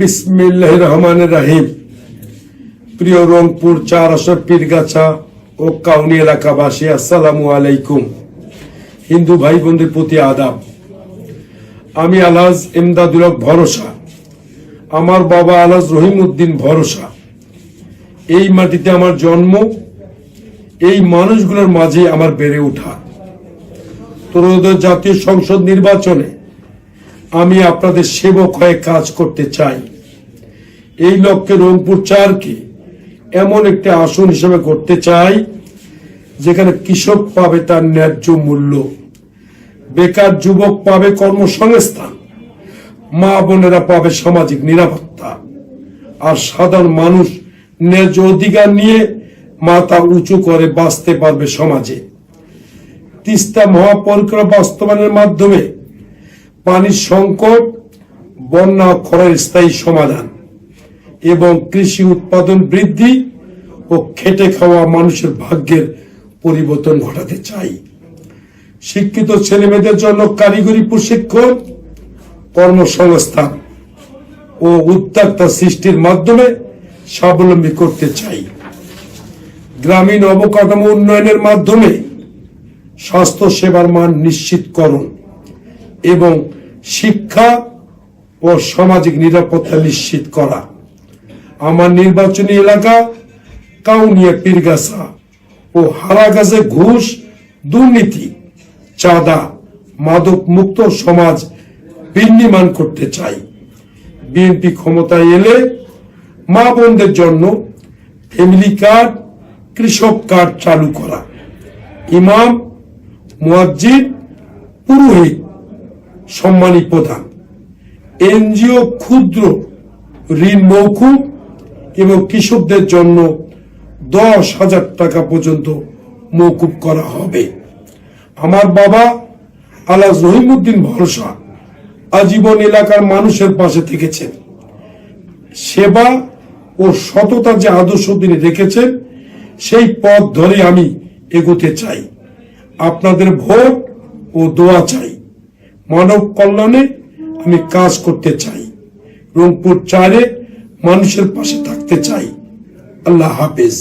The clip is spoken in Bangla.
বিসমিল্লাহির রহমানির রহিম। প্রিয় রংপুর 4 আসর পীরগাছা ও কাউনি এলাকাবাসী, আসসালামু আলাইকুম। হিন্দু ভাই বোনদের প্রতি আদাব। আমি আলহাজ ইমদাদুল হক ভরসা, আমার বাবা আলহাজ রহিমউদ্দিন ভরসা। এই মাটিতে আমার জন্ম, এই মানুষগুলোর মাঝে আমার বেড়ে ওঠা। ত্রয়োদশ জাতীয় সংসদ নির্বাচনে আমি আপনাদের সেবক হয়ে কাজ করতে চাই। এই লক্ষ্যে রংপুর 4কে এমন একটি আসন হিসেবে করতে চাই যেখানে কৃষক পাবে তার ন্যায্য মূল্য, বেকার যুবক পাবে কর্মসংস্থান, মা বোনেরা পাবে সামাজিক নিরাপত্তা, আর সাধারণ মানুষ ন্যায্য অধিকার নিয়ে মাথা উঁচু করে বাঁচতে পারবে সমাজে। তিস্তা মহাপরিকল্পনা বাস্তবায়নের মাধ্যমে পানির সংকট, বন্যা, খরার স্থায়ী সমাধান এবং কৃষি উৎপাদন বৃদ্ধি ও খেটে খাওয়া মানুষের ভাগ্যের পরিবর্তন ঘটাতে চাই। শিক্ষিত ছেলেমেয়েদের জন্য কারিগরি প্রশিক্ষণ, কর্মসংস্থান ও উদ্যোক্তা সৃষ্টির মাধ্যমে স্বাবলম্বী করতে চাই। গ্রামীণ অবকাঠামো উন্নয়নের মাধ্যমে স্বাস্থ্য সেবার মান নিশ্চিতকরণ এবং শিক্ষা ও সামাজিক নিরাপত্তা নিশ্চিত করা। আমার নির্বাচনী এলাকা কাউনিয়া পীরগাছা ও হারাগাছে ঘুষ, দুর্নীতি, চাঁদা, মাদক মুক্ত সমাজ বিনির্মাণ করতে চাই। বিএনপি ক্ষমতায় এলে মা বোনদের জন্য ফ্যামিলি কার্ড, কৃষক কার্ড চালু করা, ইমাম, মুয়াজ্জিন, পুরোহিত সম্মানী প্রদান, এনজিও ক্ষুদ্র ঋণ মৌকুব এবং কৃষকদের জন্য 10,000 টাকা পর্যন্ত মৌকুব করা হবে। আমার বাবা আলহাজ রহিমউদ্দিন ভরসা আজীবন এলাকার মানুষের পাশে থেকেছেন। সেবা ও সততা যে আদর্শ তিনি রেখেছেন, সেই পথ ধরে আমি এগোতে চাই। আপনাদের ভোট ও দোয়া চাই। মানব কল্যাণে আমি কাজ করতে চাই। রংপুর 4-এ মানুষের পাশে থাকতে চাই। আল্লাহ হাফেজ।